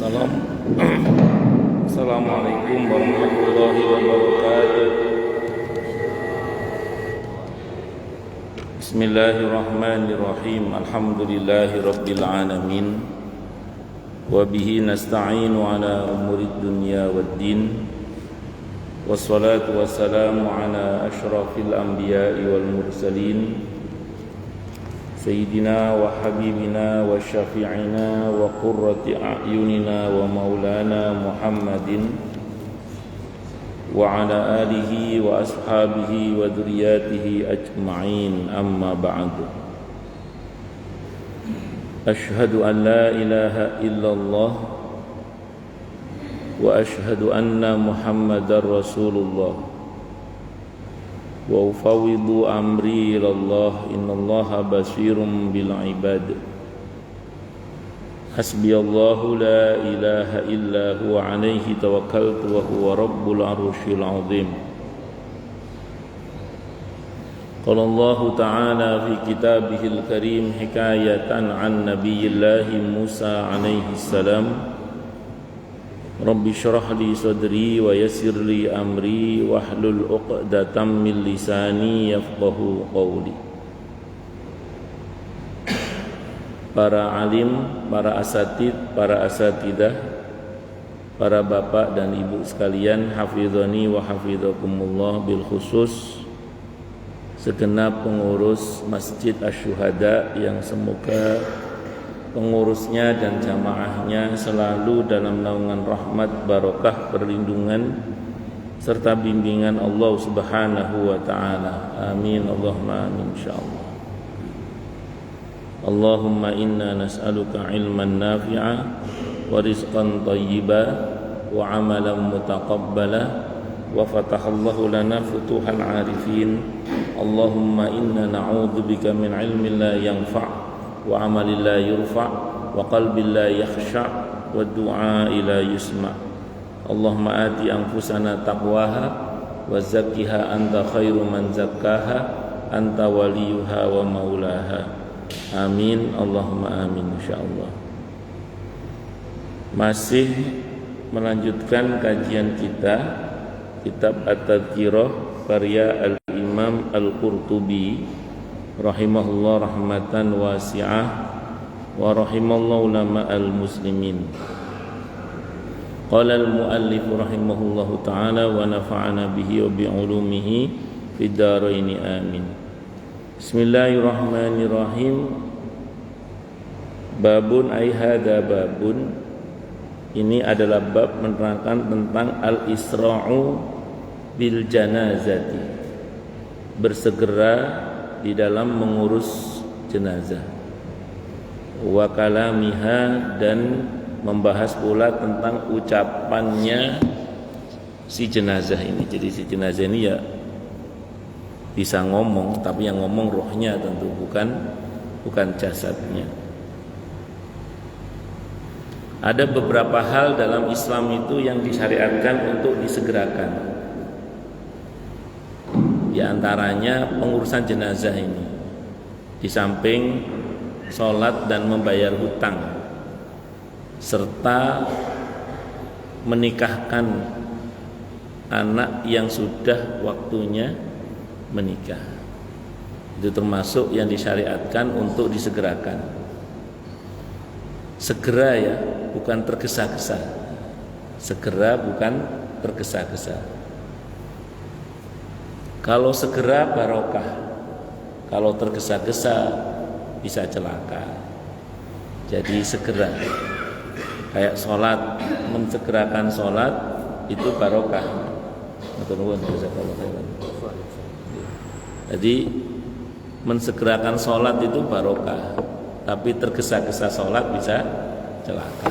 Assalamualaikum warahmatullahi wabarakatuh. Bismillahirrahmanirrahim. Alhamdulillahi rabbil alamin. Wa bihi nasta'inu ala umurid dunya waddin. Wassalatu wassalamu ala asyrafil anbiya'i wal mursalin, Sayyidina wa habibina wa syafi'ina wa qurrati a'yunina wa maulana Muhammadin wa ala alihi wa ashabihi wa dhurriyyatihi ajma'in, amma ba'du. Ashhadu an la ilaha illallah wa ashhadu anna Muhammadar Rasulullah wa ufawwidu amri ilallah, innallaha basirun bil ibad. Hasbiyallahu la ilaha illa huwa alaihi tawakkaltu wa huwa rabbul arsyil azim. Qala Allah ta'ala fi kitabihil karim hikayatan an nabiyillahi Musa alaihi salam, Rabbi syrah li sadri wa yassir li amri wahlul 'uqdatam min lisani yafqahu qawli. Para alim, para asatid, para asatidah, para bapak dan ibu sekalian, hafizani wa hafizakumullah, bil khusus segenap pengurus Masjid Asy-Syuhada yang semoga pengurusnya dan jamaahnya selalu dalam naungan rahmat, barokah, perlindungan serta bimbingan Allah Subhanahu wa taala. Amin Allahumma amin insyaallah. Allahumma inna nas'aluka ilman nafi'a wa rizqan thayyiba wa amalan mutaqabbala wa fatahallahu lana futuhal arifin. Allahumma inna na'udzubika min ilmin la yanfa' wa amalin la yurfa' wa qalbin la yakhsha' wa du'a ila yusma'. Allahumma ati anfusana taqwaha wa zakkiha anta khairu man zakkaha anta waliyuha wa maulaha. Amin Allahumma amin insyaallah. Masih melanjutkan kajian kita kitab At-Tadhkirah karya Al-Imam Al-Qurtubi rahimahullah rahmatan wasi'ah wa rahimallahu ulama al-muslimin. Qala al-muallif rahimahullahu ta'ala wa nafa'ana bihi wa bi'ulumihi fid dharain amin. Bismillahirrahmanirrahim. Babun ay hadza babun, ini adalah bab menerangkan tentang al-isra'u bil janazati, bersegera di dalam mengurus jenazah, wa kalamiha, dan membahas pula tentang ucapannya si jenazah ini. Jadi si jenazah ini ya bisa ngomong, tapi yang ngomong rohnya tentu, bukan jasadnya. Ada beberapa hal dalam Islam itu yang disyariatkan untuk disegerakan. Di antaranya pengurusan jenazah ini, di samping sholat dan membayar hutang serta menikahkan anak yang sudah waktunya menikah. Itu termasuk yang disyariatkan untuk disegerakan. Segera ya, bukan tergesa-gesa. Segera bukan tergesa-gesa. Kalau segera barokah, kalau tergesa-gesa bisa celaka. Jadi segera, kayak sholat, mensegerakan sholat itu barokah. Jadi mensegerakan sholat itu barokah, tapi tergesa-gesa sholat bisa celaka.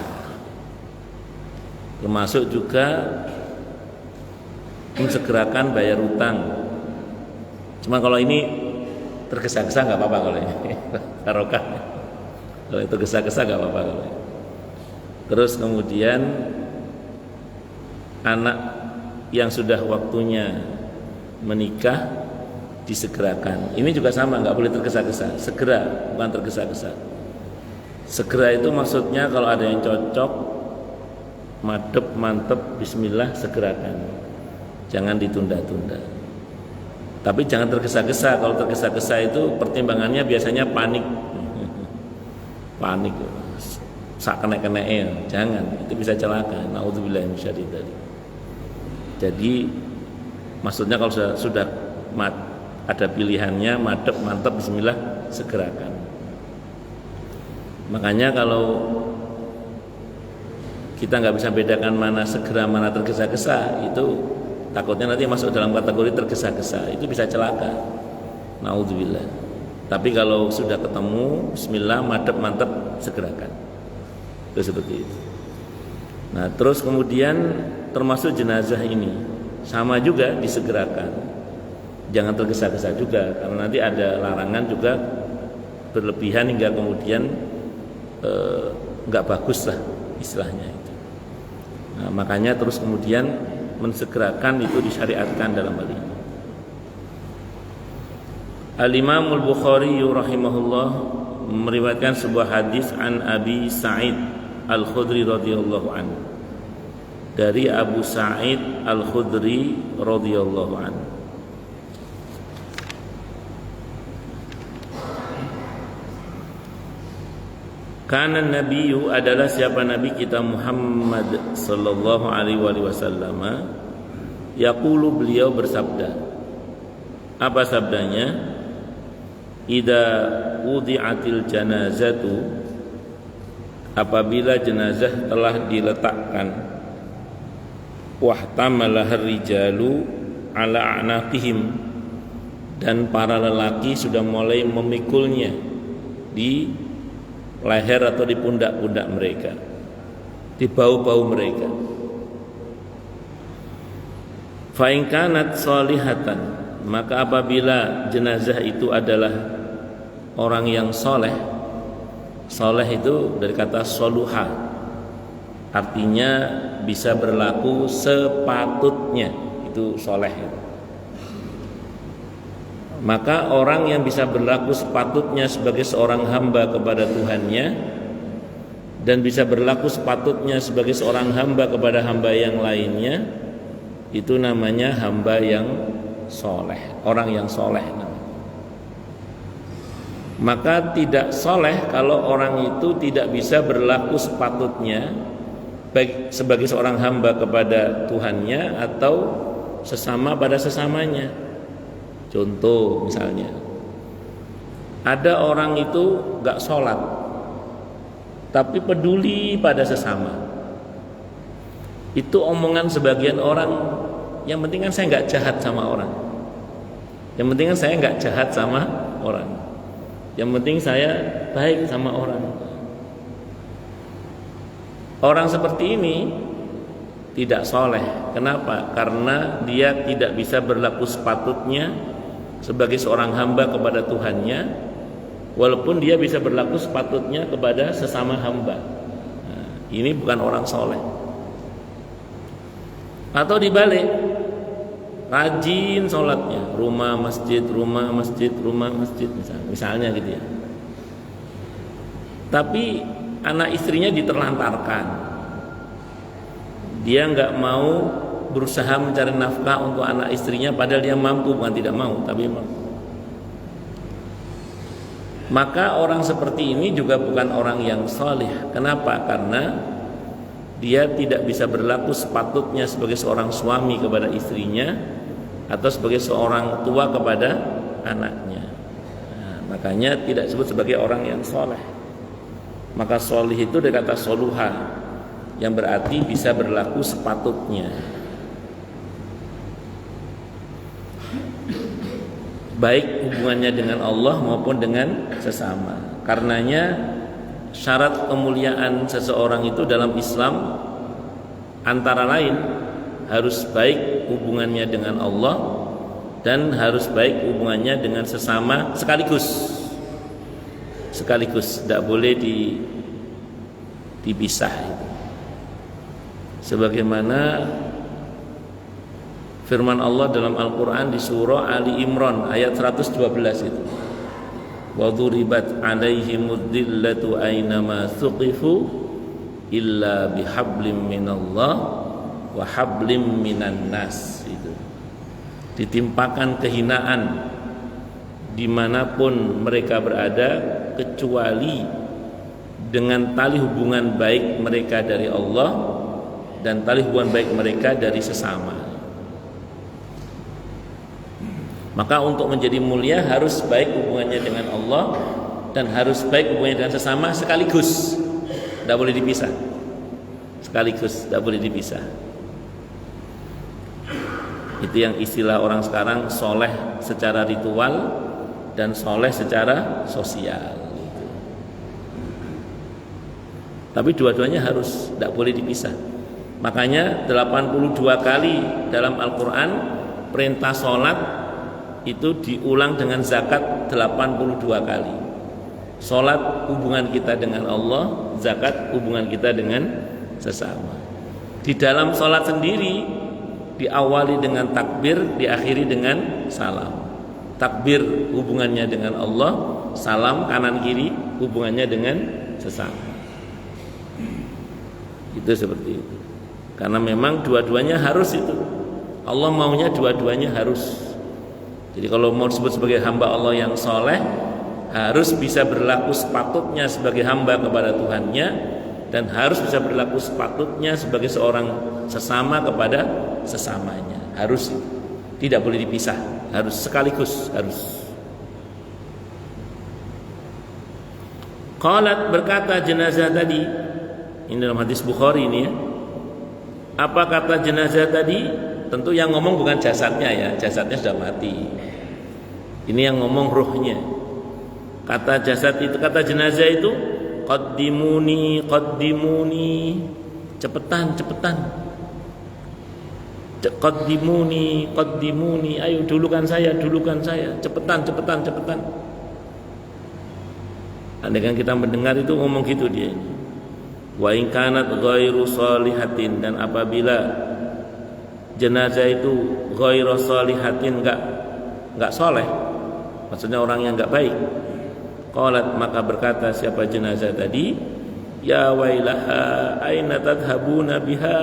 Termasuk juga mensegerakan bayar hutang. Cuma kalau ini tergesa-gesa nggak apa-apa, kalau ini barokah. Kalau itu tergesa-gesa nggak apa-apa kalau ini. Terus kemudian anak yang sudah waktunya menikah disegerakan. Ini juga sama, nggak boleh tergesa-gesa. Segera, bukan tergesa-gesa. Segera itu maksudnya kalau ada yang cocok madep mantep bismillah segerakan, jangan ditunda-tunda. Tapi jangan tergesa-gesa. Kalau tergesa-gesa itu pertimbangannya biasanya panik panik sak kena-kena, jangan, itu bisa celaka. Naudzubillah min syarri dzalik. Jadi maksudnya kalau sudah ada pilihannya madep mantep bismillah segerakan. Makanya kalau kita nggak bisa bedakan mana segera mana tergesa-gesa, itu takutnya nanti masuk dalam kategori tergesa-gesa, itu bisa celaka. Naudzubillah. Tapi kalau sudah ketemu bismillah madep mantep segerakan. Itu seperti itu. Nah, terus kemudian termasuk jenazah ini sama juga disegerakan. Jangan tergesa-gesa juga, karena nanti ada larangan juga berlebihan hingga kemudian nggak bagus lah istilahnya itu. Nah, makanya terus kemudian mensegerakan itu disyariatkan dalam hal ini. Al-Imam Al-Bukhari rahimahullah meriwayatkan sebuah hadis an Abi Sa'id Al-Khudri radhiyallahu anhu, dari Abu Sa'id Al-Khudri radhiyallahu anhu. Karena Nabi adalah siapa Nabi kita Muhammad sallallahu alaihi wasallam, yaqulu, beliau bersabda. Apa sabdanya? Idza wudi'atil janazatu, apabila jenazah telah diletakkan, wahtamalaha rijalu ala a'naqihim, dan para lelaki sudah mulai memikulnya di leher atau di pundak-pundak mereka, di bahu-bahu mereka. Fa in kanat shalihatan, maka apabila jenazah itu adalah orang yang soleh, soleh itu dari kata soluha, artinya bisa berlaku sepatutnya, itu soleh. Maka orang yang bisa berlaku sepatutnya sebagai seorang hamba kepada Tuhannya, dan bisa berlaku sepatutnya sebagai seorang hamba kepada hamba yang lainnya, itu namanya hamba yang soleh, orang yang soleh. Maka tidak soleh kalau orang itu tidak bisa berlaku sepatutnya baik sebagai seorang hamba kepada Tuhannya atau sesama pada sesamanya. Contoh misalnya, ada orang itu gak sholat tapi peduli pada sesama. Itu omongan sebagian orang, yang penting kan saya gak jahat sama orang, yang penting kan saya gak jahat sama orang, yang penting saya baik sama orang. Orang seperti ini tidak soleh. Kenapa? Karena dia tidak bisa berlaku sepatutnya sebagai seorang hamba kepada Tuhannya, walaupun dia bisa berlaku sepatutnya kepada sesama hamba. Nah, ini bukan orang soleh. Atau dibalik, rajin sholatnya, rumah masjid, rumah masjid, rumah masjid, misalnya gitu ya. Tapi anak istrinya diterlantarkan, dia nggak mau berusaha mencari nafkah untuk anak istrinya, padahal dia mampu, bukan tidak mau, tapi mampu. Maka orang seperti ini juga bukan orang yang saleh. Kenapa? Karena dia tidak bisa berlaku sepatutnya sebagai seorang suami kepada istrinya atau sebagai seorang tua kepada anaknya. Nah, makanya tidak disebut sebagai orang yang saleh. Maka salih itu dari kata soluha, yang berarti bisa berlaku sepatutnya, baik hubungannya dengan Allah maupun dengan sesama. Karenanya syarat kemuliaan seseorang itu dalam Islam antara lain harus baik hubungannya dengan Allah dan harus baik hubungannya dengan sesama sekaligus, tidak boleh dipisah. Sebagaimana firman Allah dalam Al-Quran di surah Ali Imran ayat 112 itu, wa dhuribat alaihimud dhillatu aynama thuqifu illa bihablim minallah wa hablim minan nas. Itu ditimpakan kehinaan dimanapun mereka berada kecuali dengan tali hubungan baik mereka dari Allah dan tali hubungan baik mereka dari sesama. Maka untuk menjadi mulia harus baik hubungannya dengan Allah dan harus baik hubungannya dengan sesama sekaligus, tidak boleh dipisah. Sekaligus, tidak boleh dipisah. Itu yang istilah orang sekarang soleh secara ritual dan soleh secara sosial. Tapi dua-duanya harus, tidak boleh dipisah. Makanya 82 kali dalam Al-Quran perintah sholat itu diulang dengan zakat 82 kali. Sholat hubungan kita dengan Allah, zakat hubungan kita dengan sesama. Di dalam sholat sendiri diawali dengan takbir, diakhiri dengan salam. Takbir hubungannya dengan Allah, salam kanan kiri hubungannya dengan sesama. Itu seperti itu. Karena memang dua-duanya harus itu. Allah maunya dua-duanya harus. Jadi kalau mau disebut sebagai hamba Allah yang soleh, harus bisa berlaku sepatutnya sebagai hamba kepada Tuhannya, dan harus bisa berlaku sepatutnya sebagai seorang sesama kepada sesamanya. Harus, tidak boleh dipisah, harus sekaligus, harus. Qalat, berkata jenazah tadi, ini dalam hadis Bukhari ini ya. Apa kata jenazah tadi? Tentu yang ngomong bukan jasadnya ya, jasadnya sudah mati. Ini yang ngomong ruhnya. Kata jasad itu, kata jenazah itu, qaddimuni, qaddimuni, cepetan, cepetan. Qaddimuni, qaddimuni, ayo dulukan saya, cepetan, cepetan, cepetan. Andaikan kita mendengar itu ngomong gitu dia. Wa in kanat ghairu shalihatin, dan apabila jenazah itu ghairu shalihatin, enggak soleh, maksudnya orang yang enggak baik. Qalat, maka berkata siapa jenazah tadi, ya wailaha aina tadhhabuna biha.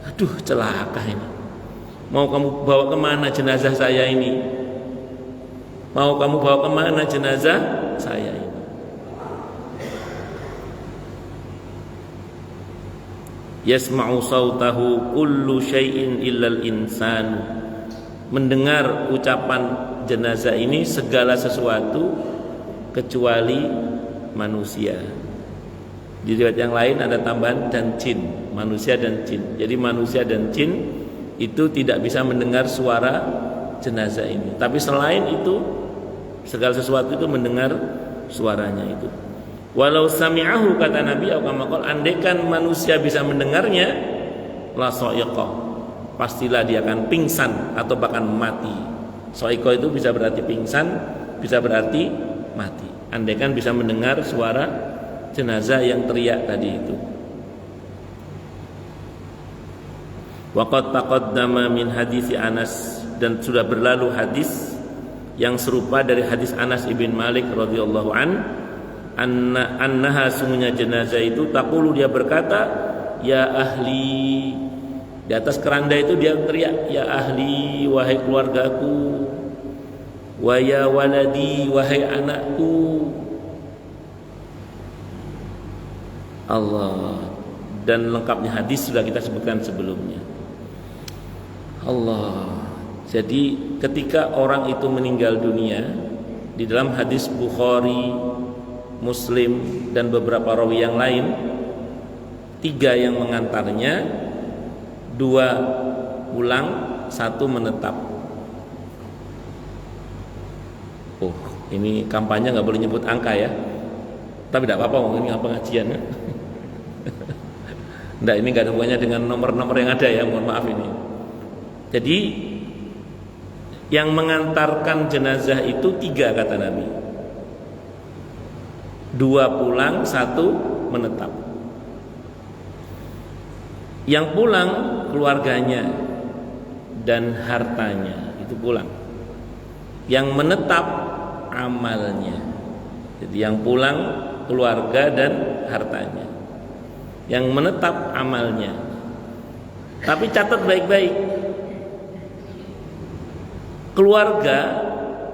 Aduh, celaka ini. Mau kamu bawa kemana jenazah saya ini? Mau kamu bawa kemana jenazah saya ini? Yasma'u sautahu kullu syai'in illal insanu. Mendengar ucapan jenazah ini segala sesuatu kecuali manusia. Di riwayat yang lain ada tambahan dan jin, manusia dan jin. Jadi manusia dan jin itu tidak bisa mendengar suara jenazah ini. Tapi selain itu segala sesuatu itu mendengar suaranya itu. Walau sami'ahu, kata Nabi Muhammad, andaikan manusia bisa mendengarnya, la so'iqah, pastilah dia akan pingsan atau bahkan mati. So'iqah itu bisa berarti pingsan, bisa berarti mati. Andaikan bisa mendengar suara jenazah yang teriak tadi itu. Waqad taqaddama min hadisi Anas, dan sudah berlalu hadis yang serupa dari hadis Anas ibn Malik radhiyallahu an, annaha, sungguhnya jenazah itu taqulu, dia berkata, ya ahli, di atas keranda itu dia teriak, ya ahli, wahai keluargaku, wa ya waladi, wahai anakku. Allah. Dan lengkapnya hadis sudah kita sebutkan sebelumnya. Allah. Jadi ketika orang itu meninggal dunia, di dalam hadis Bukhari, Muslim, dan beberapa rawi yang lain, 3 yang mengantarnya, 2 pulang, 1 menetap. Oh, ini kampanye nggak boleh nyebut angka ya. Tapi tidak apa-apa, ini pengajian ya. Nggak, ini nggak ada hubungannya dengan nomor-nomor yang ada ya, mohon maaf ini. Jadi yang mengantarkan jenazah itu 3 kata Nabi. 2 pulang, 1 menetap. Yang pulang keluarganya dan hartanya, itu pulang. Yang menetap amalnya. Jadi yang pulang keluarga dan hartanya. yang menetap amalnya. Tapi catat baik-baik, keluarga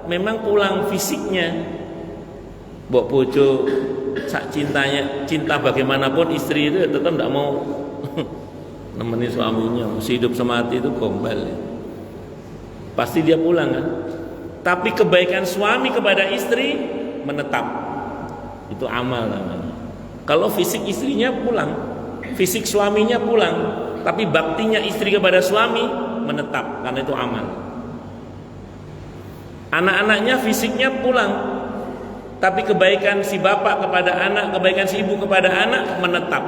memang pulang fisiknya, mbok bojo sak cintanya, cinta bagaimanapun istri itu tetap tidak mau nemeni suaminya, mesti hidup semati itu gombal ya. Pasti dia pulang kan. Tapi kebaikan suami kepada istri menetap, itu amal namanya. Kalau fisik istrinya pulang, fisik suaminya pulang, tapi baktinya istri kepada suami menetap, karena itu amal. Anak-anaknya fisiknya pulang, tapi kebaikan si bapak kepada anak, kebaikan si ibu kepada anak menetap.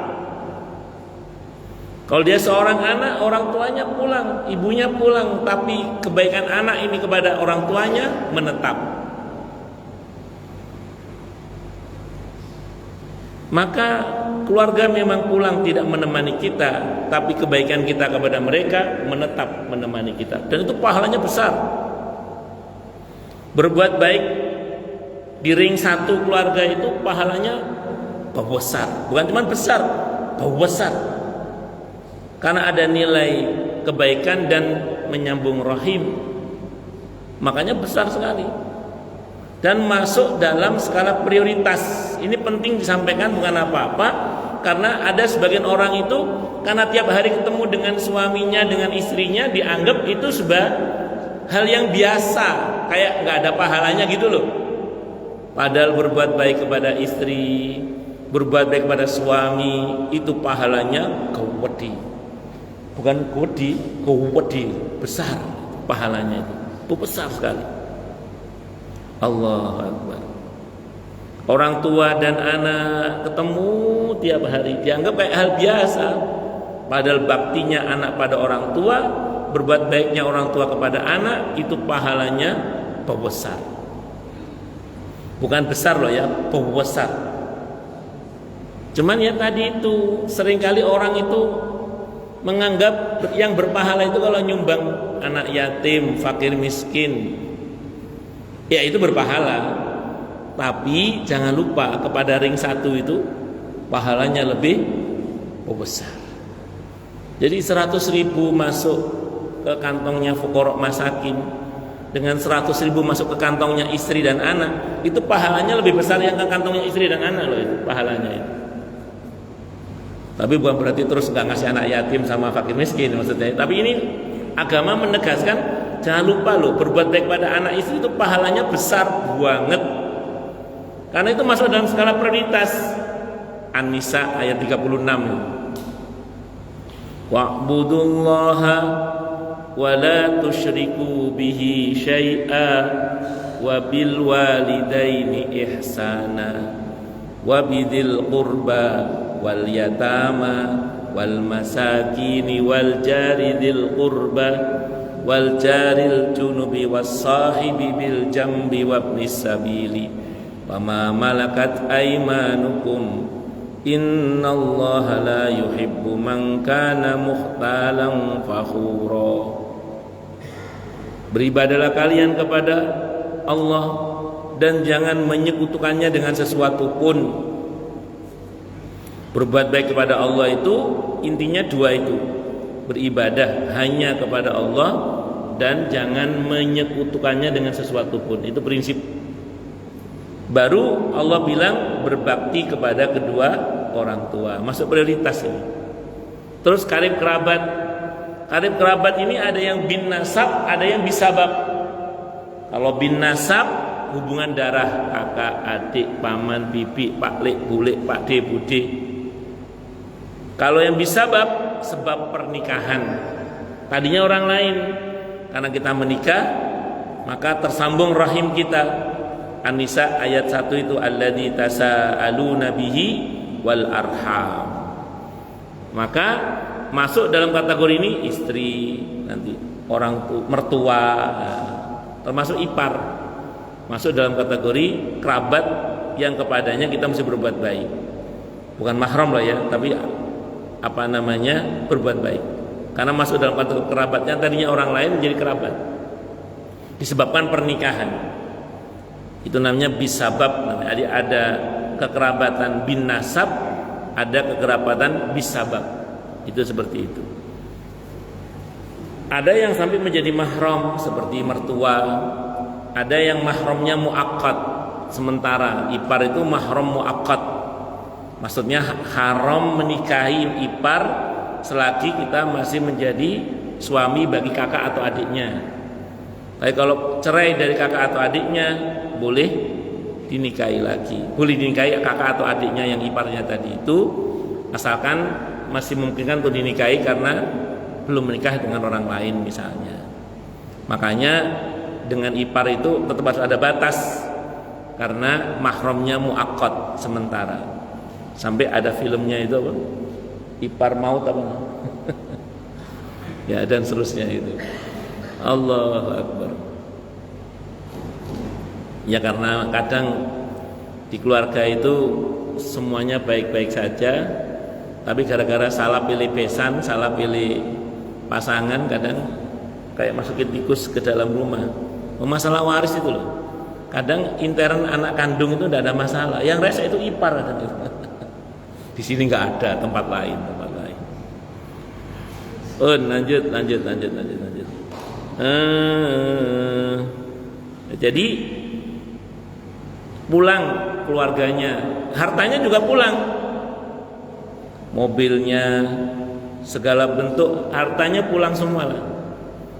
Kalau dia seorang anak, orang tuanya pulang, ibunya pulang, tapi kebaikan anak ini kepada orang tuanya menetap. Maka keluarga memang pulang tidak menemani kita, tapi kebaikan kita kepada mereka menetap menemani kita, dan itu pahalanya besar. Berbuat baik di ring satu keluarga itu pahalanya besar, bukan cuma besar, besar, karena ada nilai kebaikan dan menyambung rahim, makanya besar sekali dan masuk dalam skala prioritas. Ini penting disampaikan, bukan apa-apa, karena ada sebagian orang itu karena tiap hari ketemu dengan suaminya, dengan istrinya, dianggap itu sebuah hal yang biasa, kayak nggak ada pahalanya gitu loh. Padahal berbuat baik kepada istri, berbuat baik kepada suami, itu pahalanya gawedi. Bukan gawedi, besar pahalanya itu besar sekali. Allahu Akbar. Orang tua dan anak ketemu tiap hari, dianggap kayak hal biasa. Padahal baktinya anak pada orang tua, berbuat baiknya orang tua kepada anak, itu pahalanya besar. Bukan besar loh ya, besar. Cuman ya tadi itu, seringkali orang itu menganggap yang berpahala itu kalau nyumbang anak yatim, fakir miskin, ya itu berpahala. Tapi jangan lupa kepada ring satu itu pahalanya lebih besar. Jadi 100.000 masuk ke kantongnya fuqara masakin, dengan 100.000 masuk ke kantongnya istri dan anak, itu pahalanya lebih besar yang ke kantongnya istri dan anak loh, itu pahalanya itu. Tapi bukan berarti terus nggak ngasih anak yatim sama fakir miskin maksudnya. Tapi ini agama menegaskan, jangan lupa loh, berbuat baik pada anak istri itu pahalanya besar banget. Karena itu masuk dalam skala prioritas. An-Nisa ayat 36. Wa'budullaha wa la tusyriku bihi syai'a wa bil walidaini ihsana wa bidil qurba wal yatama wal masakini wal jari dil qurba wal jaril junubi was sahibi bil jambi wabnis sabili wa ma malakat aymanukum innallaha la yuhibbu man kana mukhtalan fakhura. Beribadahlah kalian kepada Allah dan jangan menyekutukannya dengan sesuatu pun. Berbuat baik kepada Allah itu intinya dua itu, beribadah hanya kepada Allah dan jangan menyekutukannya dengan sesuatu pun. Itu prinsip. Baru Allah bilang berbakti kepada kedua orang tua, masuk prioritas ini. Terus karib kerabat. Karib kerabat ini ada yang bin nasab, ada yang bisabab. Kalau bin nasab hubungan darah, kakak, adik, paman, bibi, pak lek, bulek, pak de, bude. Kalau yang bisabab sebab pernikahan, tadinya orang lain, karena kita menikah maka tersambung rahim kita. An-Nisa ayat 1 itu alladzi tasaaluna bihi wal arham. Maka masuk dalam kategori ini istri, nanti orang mertua, termasuk ipar. Masuk dalam kategori kerabat yang kepadanya kita mesti berbuat baik. Bukan mahram lah ya, tapi apa namanya, berbuat baik. Karena masuk dalam kategori kerabat yang tadinya orang lain menjadi kerabat disebabkan pernikahan. Itu namanya bisabab. Jadi ada kekerabatan bin nasab ada kekerabatan bisabab. Itu seperti itu. Ada yang sampai menjadi mahram seperti mertua. Ada yang mahramnya muakkad, sementara. Ipar itu mahram muakkad. Maksudnya haram menikahi ipar selagi kita masih menjadi suami bagi kakak atau adiknya. Tapi kalau cerai dari kakak atau adiknya, boleh dinikahi lagi. Boleh dinikahi kakak atau adiknya yang iparnya tadi itu, asalkan masih memungkinkan untuk dinikahi karena belum menikah dengan orang lain misalnya. Makanya dengan ipar itu tetap harus ada batas, karena mahramnya muakkad, sementara. Sampai ada filmnya itu apa? Ipar maut apa? Ya, dan seterusnya itu. Allahu Akbar. Ya, karena kadang di keluarga itu semuanya baik-baik saja, tapi gara-gara salah pilih besan, salah pilih pasangan, kadang kayak masukin tikus ke dalam rumah. Masalah waris itu loh. Kadang intern anak kandung itu tidak ada masalah, yang rese itu ipar. Di sini nggak ada, tempat lain. Oh, lanjut. Jadi pulang keluarganya, hartanya juga pulang, mobilnya, segala bentuk hartanya pulang semua lah.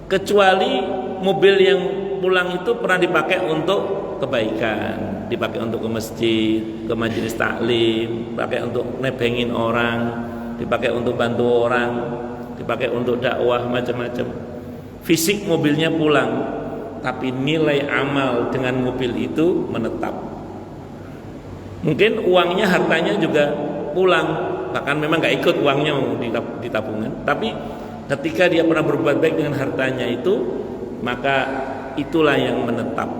Kecuali mobil yang pulang itu pernah dipakai untuk kebaikan, dipakai untuk ke masjid, ke majelis taklim, dipakai untuk nebengin orang, dipakai untuk bantu orang, dipakai untuk dakwah, macam-macam. Fisik mobilnya pulang, tapi nilai amal dengan mobil itu menetap. Mungkin uangnya, hartanya juga pulang, bahkan memang gak ikut uangnya di tabungan, tapi ketika dia pernah berbuat baik dengan hartanya itu, maka itulah yang menetap.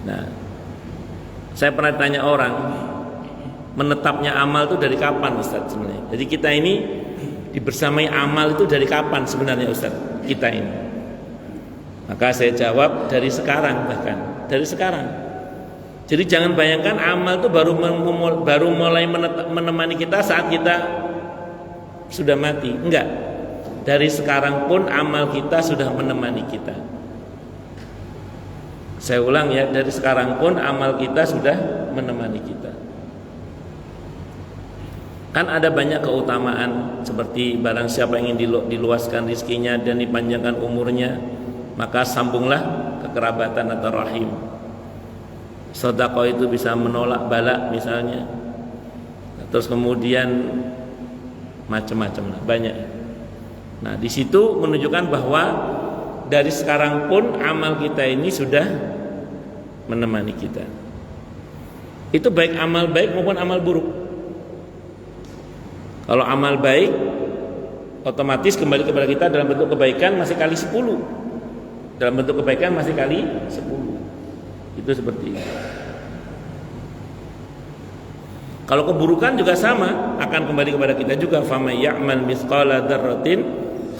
Nah, saya pernah tanya orang, menetapnya amal itu dari kapan, Ustaz sebenarnya? Jadi kita ini dibersamai amal itu dari kapan sebenarnya, Ustaz? Kita ini. Maka saya jawab dari sekarang, bahkan dari sekarang. Jadi jangan bayangkan amal itu baru mulai menemani kita saat kita sudah mati. Enggak. Dari sekarang pun amal kita sudah menemani kita. Saya ulang ya, dari sekarang pun amal kita sudah menemani kita. Kan ada banyak keutamaan, seperti barang siapa yang ingin diluaskan rizkinya dan dipanjangkan umurnya, maka sambunglah kekerabatan atau rahim. Sedekah itu bisa menolak bala misalnya. Terus kemudian macam-macam lah, banyak. Nah, di situ menunjukkan bahwa dari sekarang pun amal kita ini sudah menemani kita. Itu baik amal baik maupun amal buruk. Kalau amal baik, otomatis kembali kepada kita dalam bentuk kebaikan masih kali 10. Dalam bentuk kebaikan masih kali 10. Itu seperti itu. Kalau keburukan juga sama, akan kembali kepada kita juga. Faman ya'mal mithqala dzarratin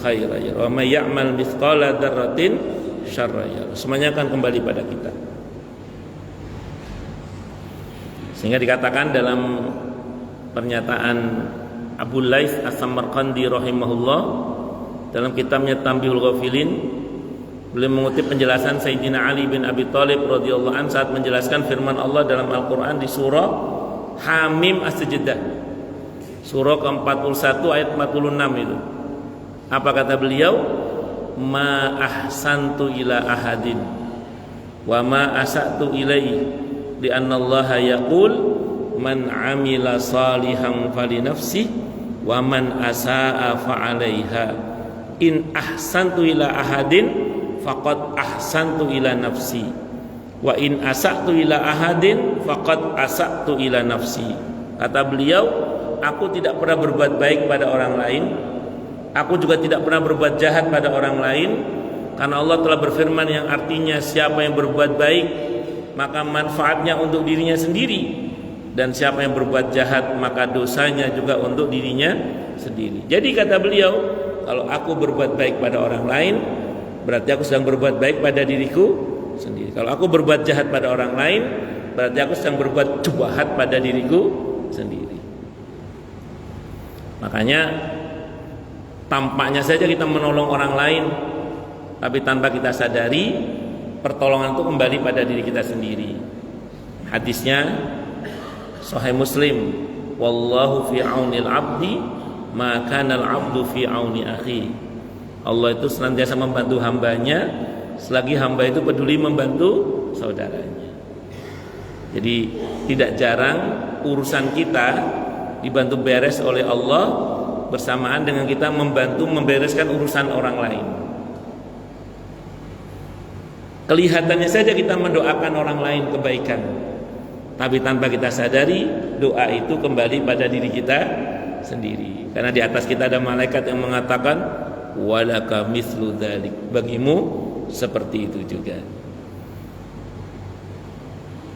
khairan yarah, wa may ya'mal mithqala dzarratin syarran yarah. Semuanya akan kembali pada kita. Sehingga dikatakan dalam pernyataan Abu Laits As-Samarqandi rahimahullah dalam kitabnya Tanbihul Ghafilin, beliau mengutip penjelasan Sayyidina Ali bin Abi Thalib radhiyallahu anhu saat menjelaskan firman Allah dalam Al-Qur'an di surah Hamim As-Sajdah, surah ke-41 ayat 46 itu. Apa kata beliau? Ma ahsantu ila ahadin wa ma asa'tu ilaihi li anna Allah yaqul man amila salihan fali nafsi wa man asaa fa 'alaiha in ahsantu ila ahadin faqad ahsantu ila nafsi wa in asa'tu ila ahadin faqad asa'tu ila nafsi. Kata beliau, aku tidak pernah berbuat baik pada orang lain, aku juga tidak pernah berbuat jahat pada orang lain, karena Allah telah berfirman yang artinya siapa yang berbuat baik maka manfaatnya untuk dirinya sendiri, dan siapa yang berbuat jahat maka dosanya juga untuk dirinya sendiri. Jadi kata beliau, kalau aku berbuat baik pada orang lain, berarti aku sedang berbuat baik pada diriku sendiri. Kalau aku berbuat jahat pada orang lain, berarti aku sedang berbuat jahat pada diriku sendiri. Makanya tampaknya saja kita menolong orang lain, tapi tanpa kita sadari pertolongan itu kembali pada diri kita sendiri. Hadisnya Sahih Muslim, wallahu fi aunil abdi ma kana al abdu fi auni akhi. Allah itu senantiasa membantu hambanya selagi hamba itu peduli membantu saudaranya. Jadi tidak jarang urusan kita dibantu beres oleh Allah bersamaan dengan kita membantu membereskan urusan orang lain. Kelihatannya saja kita mendoakan orang lain kebaikan, tapi tanpa kita sadari doa itu kembali pada diri kita sendiri. Karena di atas kita ada malaikat yang mengatakan walaka mislu dzalik, bagimu seperti itu juga.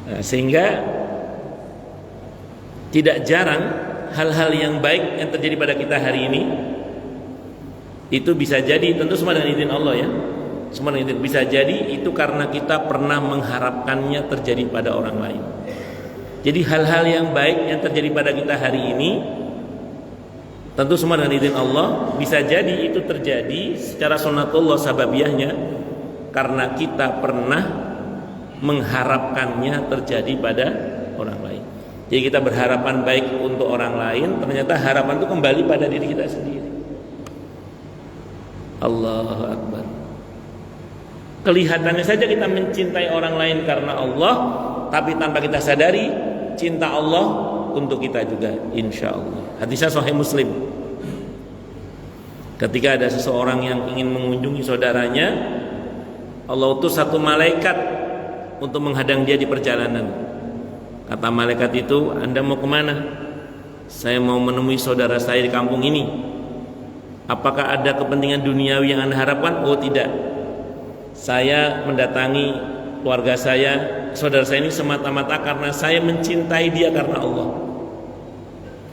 Nah, sehingga tidak jarang hal-hal yang baik yang terjadi pada kita hari ini itu bisa jadi, tentu semua dengan izin Allah ya, semua dengan izin, bisa jadi itu karena kita pernah mengharapkannya terjadi pada orang lain. Jadi hal-hal yang baik yang terjadi pada kita hari ini tentu semua dengan izin Allah, bisa jadi itu terjadi secara sunatullah sababiyahnya karena kita pernah mengharapkannya terjadi pada orang lain. Jadi kita berharapan baik untuk orang lain, ternyata harapan itu kembali pada diri kita sendiri. Allahu Akbar. Kelihatannya saja kita mencintai orang lain karena Allah, tapi tanpa kita sadari cinta Allah untuk kita juga, insya Allah. Hadisnya Sahih Muslim. Ketika ada seseorang yang ingin mengunjungi saudaranya, Allah utus satu malaikat untuk menghadang dia di perjalanan. Kata malaikat itu, Anda mau kemana? Saya mau menemui saudara saya di kampung ini. Apakah ada kepentingan duniawi yang Anda harapkan? Oh tidak. Saya mendatangi keluarga saya, saudara saya ini semata-mata karena saya mencintai dia karena Allah.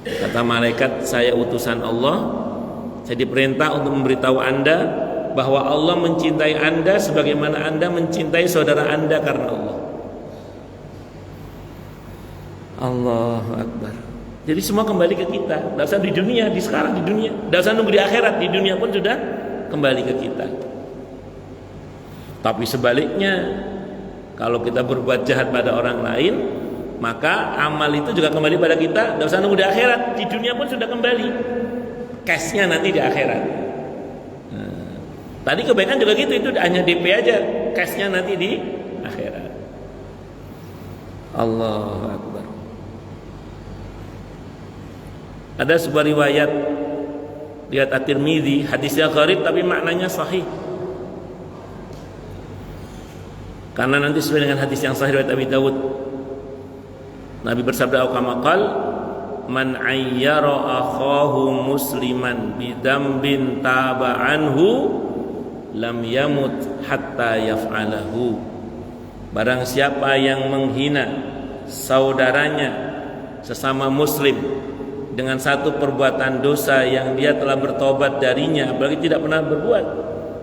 Kata malaikat, saya utusan Allah, saya diperintah untuk memberitahu Anda bahwa Allah mencintai Anda sebagaimana Anda mencintai saudara Anda karena Allah. Allahu Akbar. Jadi semua kembali ke kita. Tidak usah di dunia, di sekarang di dunia. Tidak usah nunggu di akhirat, di dunia pun sudah kembali ke kita. Tapi sebaliknya, kalau kita berbuat jahat pada orang lain, maka amal itu juga kembali pada kita. Tidak usah nunggu di akhirat, di dunia pun sudah kembali. Cashnya nanti di akhirat. Nah, tadi kebaikan juga gitu, itu hanya DP aja, cashnya nanti di akhirat. Allahu Akbar. Ada sebuah riwayat riwayat At-Tirmidzi, hadisnya gharib tapi maknanya sahih. Karena nanti sesuai dengan hadis yang sahih riwayat Abi Dawud. Nabi bersabda, kama qala, man ayyara akhahu musliman bidambin taba anhu lam yamut hatta yaf'alahu. Barang siapa yang menghina saudaranya sesama muslim dengan satu perbuatan dosa yang dia telah bertobat darinya, apalagi tidak pernah berbuat,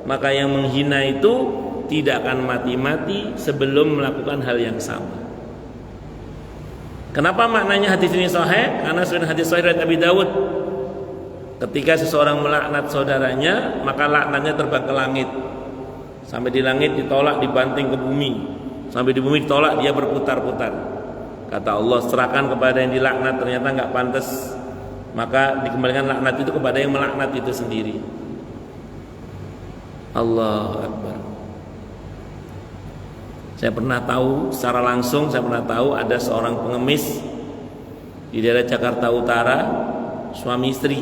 maka yang menghina itu tidak akan mati-mati sebelum melakukan hal yang sama. Kenapa maknanya hadis ini sahih? Karena sudah hadis sahih riwayat Abi Dawud. Ketika seseorang melaknat saudaranya, maka laknatnya terbang ke langit. Sampai di langit ditolak, dibanting ke bumi. Sampai di bumi ditolak, dia berputar-putar. Kata Allah, serahkan kepada yang dilaknat, ternyata enggak pantas, maka dikembalikan laknat itu kepada yang melaknat itu sendiri. Allahu Akbar. Saya pernah tahu secara langsung, saya pernah tahu ada seorang pengemis di daerah Jakarta Utara, suami istri.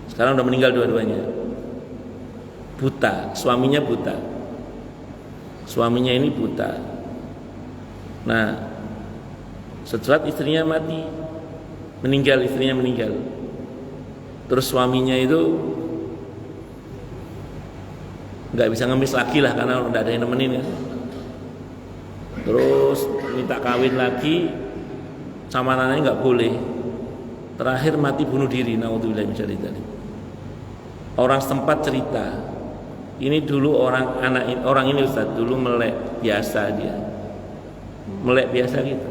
Sekarang udah meninggal dua-duanya. Buta, suaminya buta. Suaminya ini buta. Nah, setelah istrinya mati, istrinya meninggal. Terus suaminya itu nggak bisa ngemis lagi lah karena udah ada yang nemenin kan. Terus minta kawin lagi, sama anaknya nggak boleh. Terakhir mati bunuh diri, naudzubillah min dzalik. Orang setempat cerita Ini dulu orang ini Ustaz, dulu melek biasa dia. Melek biasa gitu.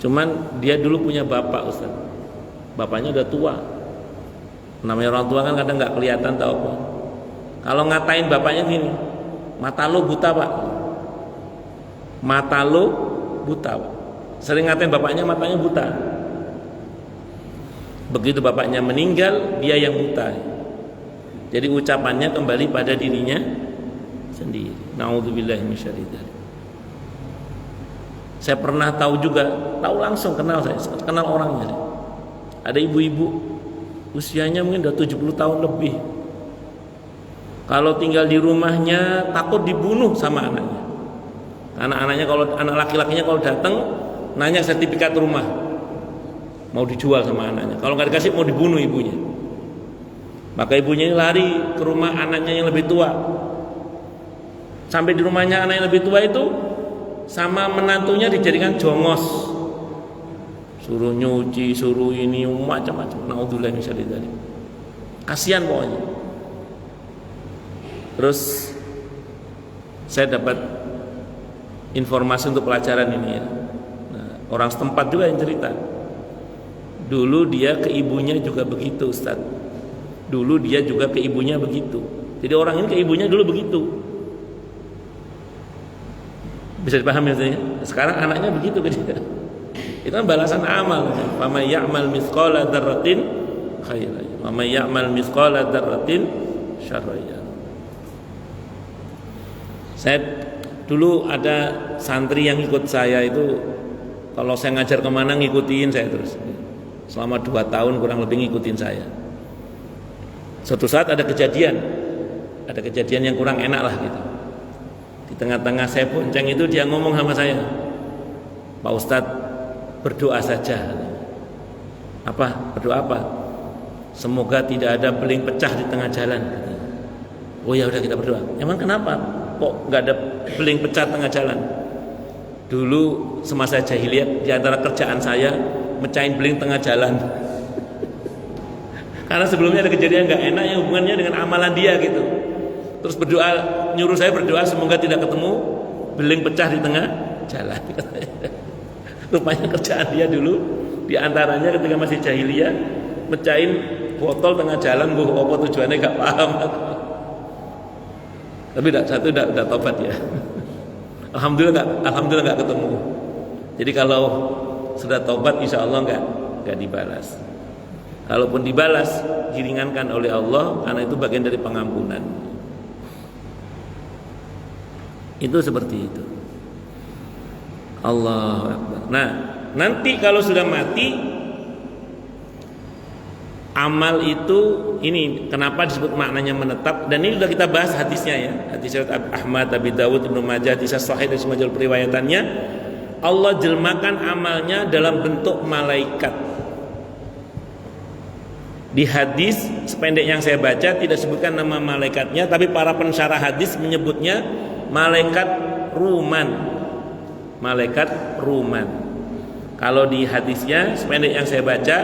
Cuman dia dulu punya bapak Ustaz. Bapaknya udah tua. Namanya orang tua kan kadang nggak kelihatan tahu apa. Kalau ngatain bapaknya gini, mata lo buta Pak. Mata lo buta Pak. Sering ngatain bapaknya matanya buta. Begitu bapaknya meninggal, dia yang buta. Jadi ucapannya kembali pada dirinya sendiri. Nauzubillahi minasyaitonir rajim. Saya pernah tahu juga, tahu langsung kenal kenal orangnya. Ada ibu-ibu usianya mungkin udah 70 tahun lebih. Kalau tinggal di rumahnya takut dibunuh sama anaknya. Anak-anaknya kalau anak laki-lakinya kalau datang nanya sertifikat rumah, mau dijual sama anaknya. Kalau nggak dikasih mau dibunuh ibunya. Maka ibunya ini lari ke rumah anaknya yang lebih tua. Sampai di rumahnya anak yang lebih tua itu sama menantunya dijadikan jongos. Suruh nyuci, suruh ini macam-macam. Naudzubillah misalnya tadi. Kasihan pokoknya. Terus saya dapat informasi untuk pelajaran ini ya. Nah, orang setempat juga yang cerita. Dulu dia ke ibunya juga begitu, Ustaz. Dulu dia juga ke ibunya begitu. Jadi orang ini ke ibunya dulu begitu. Bisa dipahami maksudnya? Sekarang anaknya begitu ke dia. Itu kan balasan amal. Fa may ya'mal mithqala dzarratin khairan wa may ya'mal mithqala dzarratin syarran. Saya dulu ada santri yang ikut saya itu, kalau saya ngajar kemana ngikutin saya terus. Selama 2 tahun kurang lebih ngikutin saya. Suatu saat ada kejadian yang kurang enak lah gitu. Di tengah-tengah saya bonceng itu dia ngomong sama saya, Pak Ustadz berdoa saja. Apa? Berdoa apa? Semoga tidak ada beling pecah di tengah jalan. Oh ya udah kita berdoa. Emang kenapa? Kok nggak ada beling pecah tengah jalan? Dulu semasa jahiliyah di antara kerjaan saya mecahin beling tengah jalan. Karena sebelumnya ada kejadian nggak enak yang hubungannya dengan amalan dia gitu. Terus berdoa, nyuruh saya berdoa semoga tidak ketemu beling pecah di tengah jalan. Rupanya kerjaan dia dulu di antaranya ketika masih jahiliyah mecahin botol tengah jalan. Apa tujuannya nggak paham. Tapi satu udah tobat ya. Alhamdulillah nggak ketemu. Jadi kalau sudah tobat insya Allah nggak dibalas. Kalaupun dibalas diringankan oleh Allah karena itu bagian dari pengampunan. Itu seperti itu. Allahu Akbar. Nah, nanti kalau sudah mati amal itu ini kenapa disebut maknanya menetap, dan ini sudah kita bahas hadisnya ya. Hadis Ahmad, Abi Dawud, Ibnu Majah, hadis sahih dari semua jalur periwayatannya. Allah jelmakan amalnya dalam bentuk malaikat. Di hadis sependek yang saya baca tidak sebutkan nama malaikatnya, tapi para pensyarah hadis menyebutnya malaikat ruman. Malaikat ruman. Kalau di hadisnya sependek yang saya baca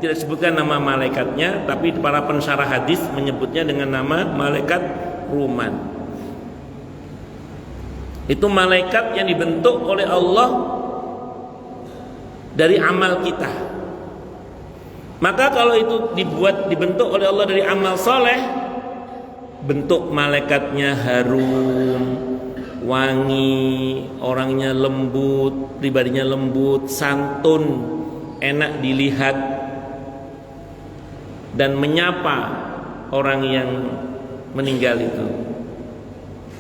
tidak disebutkan nama malaikatnya, tapi para pensyarah hadis menyebutnya dengan nama malaikat ruman. Itu malaikat yang dibentuk oleh Allah dari amal kita. Maka kalau itu dibentuk oleh Allah dari amal soleh, bentuk malaikatnya harum, wangi, orangnya lembut, pribadinya lembut, santun, enak dilihat, dan menyapa orang yang meninggal itu.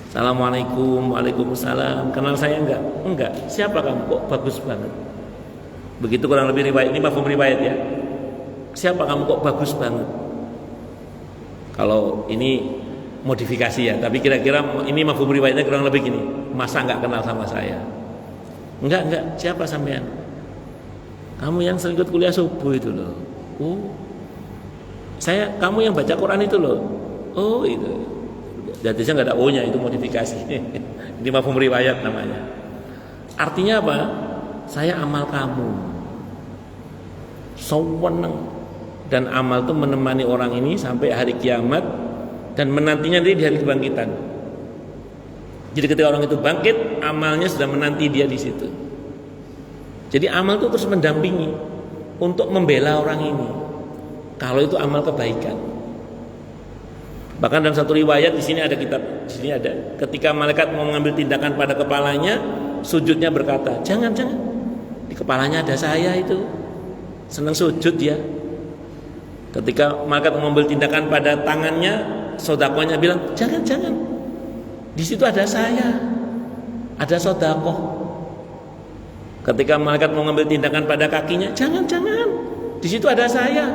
Assalamualaikum, waalaikumsalam. Kenal saya enggak? Enggak. Siapa kamu? Kok bagus banget. Begitu kurang lebih riwayat ini, mafhum riwayat ya. Siapa kamu kok bagus banget? Kalau ini modifikasi ya, tapi kira-kira ini mafhum riwayatnya kurang lebih gini. Masa enggak kenal sama saya? Enggak. Siapa sampean? Kamu yang sering ikut kuliah subuh itu loh. Oh. Kamu yang baca Quran itu loh. Oh, itu. Jadi saya enggak ada O-nya, itu modifikasi. Ini mafhum riwayat namanya. Artinya apa? Saya amal kamu. Sewenang. Dan amal itu menemani orang ini sampai hari kiamat, dan menantinya di hari kebangkitan. Jadi ketika orang itu bangkit, amalnya sudah menanti dia di situ. Jadi amal itu terus mendampingi untuk membela orang ini. Kalau itu amal kebaikan. Bahkan dalam satu riwayat di sini ada kitab, di sini ada. Ketika malaikat mau mengambil tindakan pada kepalanya, sujudnya berkata, jangan. Di kepalanya ada saya itu. Senang sujud ya. Ketika malaikat mau mengambil tindakan pada tangannya, sodakohnya bilang, jangan. Di situ ada saya, ada sodakoh. Ketika malaikat mau mengambil tindakan pada kakinya, jangan. Di situ ada saya.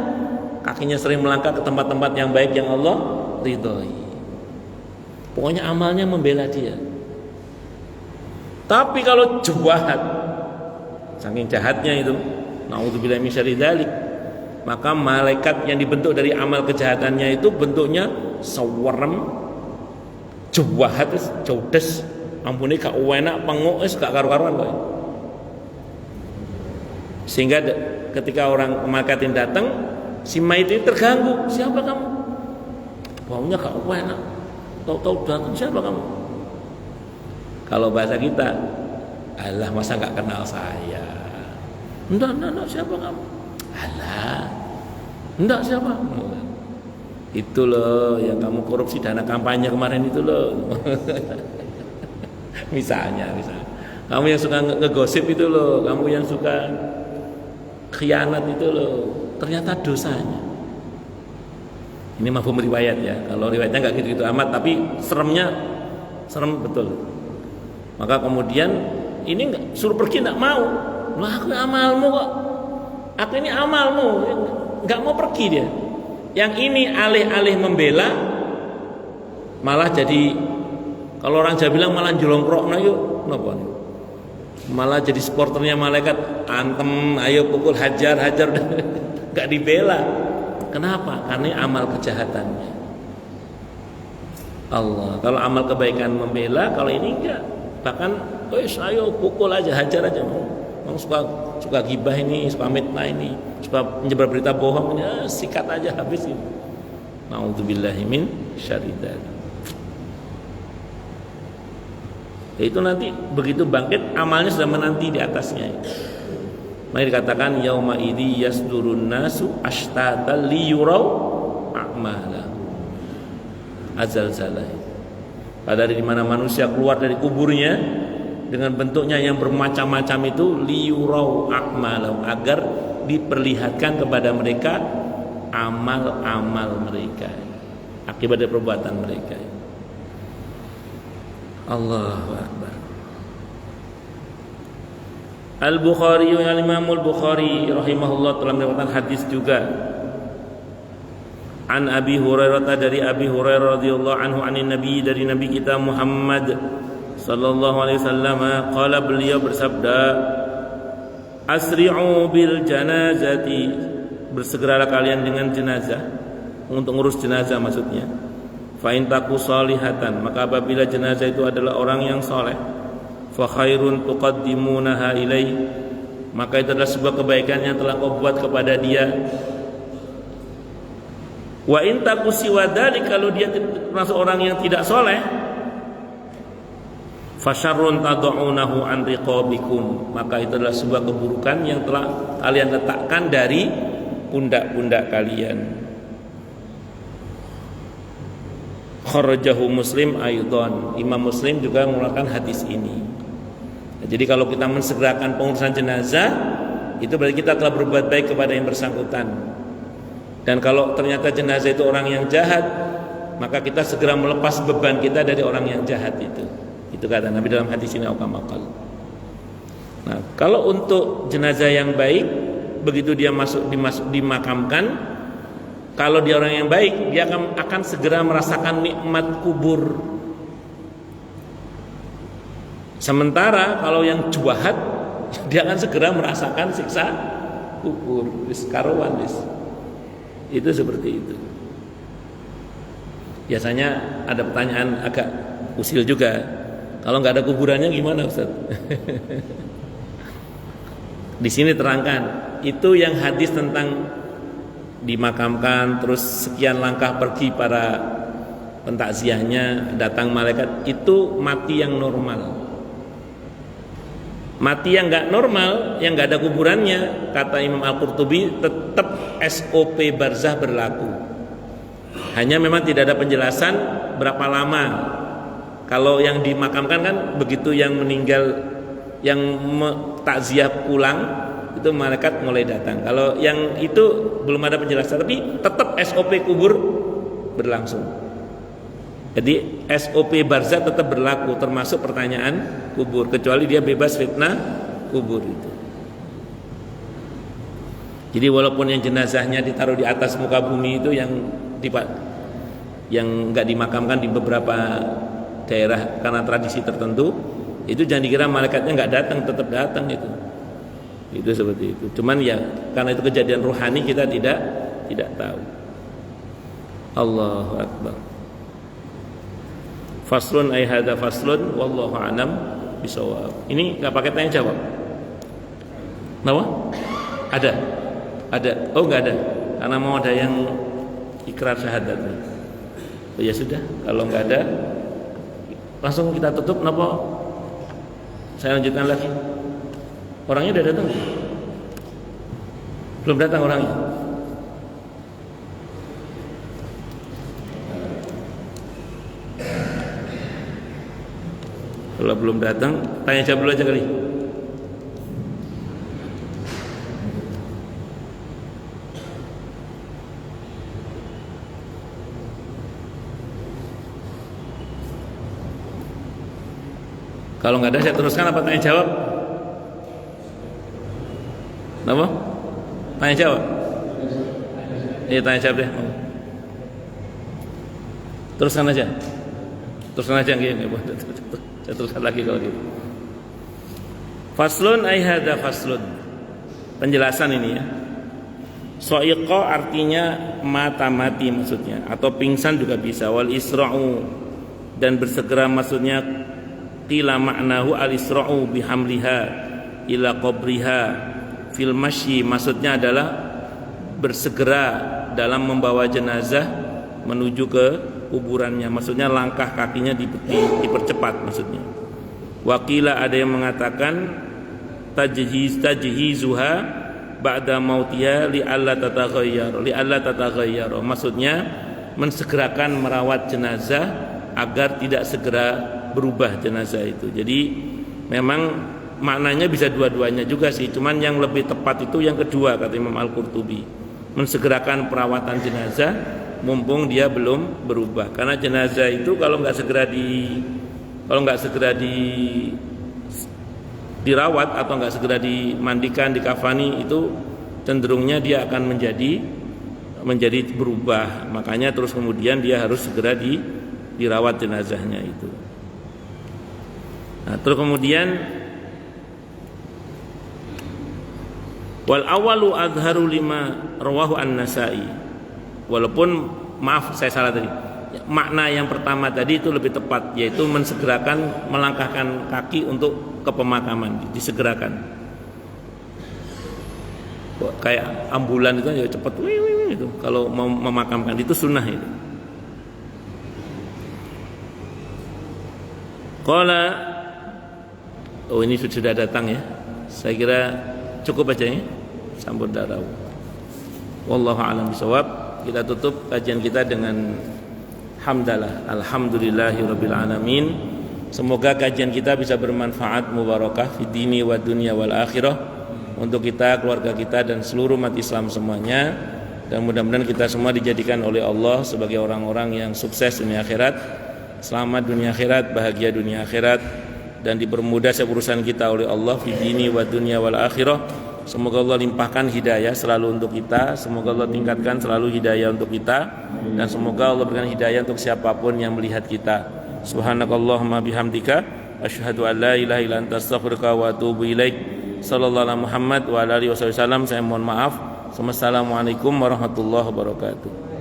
Kakinya sering melangkah ke tempat-tempat yang baik yang Allah ridhoi. Pokoknya amalnya membela dia. Tapi kalau jahat, saking jahatnya itu, naudzubillahi min syarri dzalik, maka malaikat yang dibentuk dari amal kejahatannya itu bentuknya sewerem, jahat, jodes, ampune gak enak, penguk gak karu-karuan kok. Sehingga ketika orang malaikat yang datang, si mayit ini terganggu. Siapa kamu? Baunya gak enak. Tahu-tahu datang, siapa kamu? Kalau bahasa kita, alah masa gak kenal saya? Enggak, siapa kamu? Alah, enggak siapa? Itu loh yang kamu korupsi dana kampanye kemarin itu loh. misalnya kamu yang suka ngegosip itu loh, kamu yang suka khianat itu loh, ternyata dosanya. Ini mafhum riwayat ya. Kalau riwayatnya nggak gitu-gitu amat, tapi serem betul. Maka kemudian ini suruh pergi nggak mau. Lah aku amalmu kok. Aku ini amalmu, nggak mau pergi dia. Yang ini alih-alih membela, malah jadi, kalau orang Jawa bilang malah jolongkrokna yuk, napa? Malah jadi supporternya malaikat, antem, ayo pukul, hajar, nggak dibela. Kenapa? Karena amal kejahatannya. Allah, kalau amal kebaikan membela, kalau ini enggak. Bahkan, ayo pukul aja, hajar aja. Mau suka gibah ini, suka mitnah ini, suka menyebar berita bohong ini, sikat aja habis ini. Naudzubillahi min syarri dzalik. Itu nanti begitu bangkit, amalnya sudah menanti di atasnya. Maka dikatakan yauma idzi yasdurun nasu ashtatan liyurau a'mala. Azalzalah. Pada hari di mana manusia keluar dari kuburnya dengan bentuknya yang bermacam-macam itu, liyurau a'malah, agar diperlihatkan kepada mereka amal-amal mereka akibat dari perbuatan mereka. Allahu Akbar. Al-Bukhari, Al-Imam Al-Bukhari rahimahullah telah meriwayatkan hadis juga an Abi Hurairah, dari Abi Hurairah radhiyallahu anhu, anin Nabi, dari Nabi kita Muhammad sallallahu alaihi wasallam, qala, beliau bersabda, asri'u bil janazati, bersegeralah kalian dengan jenazah, untuk ngurus jenazah maksudnya. Fa in taku salihatan, maka apabila jenazah itu adalah orang yang saleh, fa khairun tuqaddimunaha ilaihi, maka itu adalah sebuah kebaikan yang telah kau buat kepada dia. Wa in taku siwadali, kalau dia termasuk orang yang tidak saleh, fasyarrun tad'unahu an riqabikum, maka itu adalah sebuah keburukan yang telah kalian letakkan dari pundak-pundak kalian. Kharajahu Muslim aidan, Imam Muslim juga mengeluarkan hadis ini. Jadi kalau kita mensegerakan pengurusan jenazah, itu berarti kita telah berbuat baik kepada yang bersangkutan. Dan kalau ternyata jenazah itu orang yang jahat, maka kita segera melepas beban kita dari orang yang jahat itu. Itu kata Nabi dalam hadis ini, aukamakal. Nah, kalau untuk jenazah yang baik, begitu dia dimakamkan, kalau dia orang yang baik, dia akan segera merasakan nikmat kubur. Sementara kalau yang jahat, dia akan segera merasakan siksa kubur. Wis karuan wis. Itu seperti itu. Biasanya ada pertanyaan agak usil juga. Kalau nggak ada kuburannya gimana, Ustaz? Di sini terangkan, itu yang hadis tentang dimakamkan terus sekian langkah pergi para pentakziahnya datang malaikat, itu mati yang normal. Mati yang nggak normal, yang nggak ada kuburannya, kata Imam Al-Qurtubi, tetap SOP barzah berlaku. Hanya memang tidak ada penjelasan berapa lama. Kalau yang dimakamkan kan begitu yang meninggal, yang takziah pulang, itu malaikat mulai datang. Kalau yang itu belum ada penjelasan, tapi tetap SOP kubur berlangsung. Jadi SOP barzah tetap berlaku, termasuk pertanyaan kubur, kecuali dia bebas fitnah kubur itu. Jadi walaupun yang jenazahnya ditaruh di atas muka bumi itu yang nggak dimakamkan di beberapa daerah karena tradisi tertentu, itu jangan dikira malaikatnya nggak datang, tetap datang itu. Itu seperti itu. Cuman ya karena itu kejadian rohani kita tidak tahu. Allahu Akbar. Faslun ay hadza faslun wallahu a'lam bisawab. Ini enggak pakai tanya jawab. Kenapa? Ada. Oh enggak ada. Karena mau ada yang ikrar syahadat. Oh, ya sudah, kalau enggak ada langsung kita tutup. Kenapa? Saya lanjutkan lagi. Orangnya udah datang? Belum datang orangnya. Kalau belum datang, tanya jawab dulu aja kali. Kalau nggak ada saya teruskan apa tanya jawab? Apa? Tanya jawab? Iya tanya jawab deh. Teruskan aja. Teruskan aja nggih. Saya teruskan lagi kalau gitu. Faslun ay hadza faslun. Penjelasan ini ya. So'iqa artinya mati maksudnya, atau pingsan juga bisa. Wal isra'u, dan bersegera maksudnya. Qila maknahu al isra'u bihamliha ila qabriha fil masyi, maksudnya adalah bersegera dalam membawa jenazah menuju ke kuburannya, maksudnya langkah kakinya dipercepat maksudnya. Wakila ada yang mengatakan tajhizuha ba'da mautiha li alla tataghayyar, maksudnya mensegerakan merawat jenazah agar tidak segera berubah jenazah itu. Jadi memang maknanya bisa dua-duanya juga sih, cuman yang lebih tepat itu yang kedua kata Imam Al-Qurtubi, mensegerakan perawatan jenazah mumpung dia belum berubah. Karena jenazah itu kalau nggak segera dirawat atau nggak segera dimandikan, dikafani, itu cenderungnya dia akan menjadi berubah. Makanya terus kemudian dia harus segera dirawat jenazahnya itu. Nah, terus kemudian wal awalu adharu lima rawahu an-Nasa'i. Walaupun maaf saya salah tadi. Makna yang pertama tadi itu lebih tepat, yaitu mensegerakan melangkahkan kaki untuk ke pemakaman, disegerakan. Kayak ambulan itu ya cepat itu kalau mau memakamkan, itu sunnah itu. Qala, oh ini sudah datang ya. Saya kira cukup aja ya. Sampun darau. Wallahu a'lam bishawab. Kita tutup kajian kita dengan hamdalah, alhamdulillahirabbil alamin. Semoga kajian kita bisa bermanfaat, mubarakah fid dini wa dunya wal akhirah, untuk kita, keluarga kita, dan seluruh umat Islam semuanya. Dan mudah-mudahan kita semua dijadikan oleh Allah sebagai orang-orang yang sukses dunia akhirat, selamat dunia akhirat, bahagia dunia akhirat, dan dipermudah urusan kita oleh Allah fid dini wa dunya wal akhirah. Semoga Allah limpahkan hidayah selalu untuk kita, semoga Allah tingkatkan selalu hidayah untuk kita, dan semoga Allah berikan hidayah untuk siapapun yang melihat kita. Subhanakallahumma bihamdika asyhadu an la ilaha illa anta astaghfiruka wa atubu ilaik. Sallallahu alaihi Muhammad wa ala alihi wasallam. Saya mohon maaf. Wassalamualaikum warahmatullahi wabarakatuh.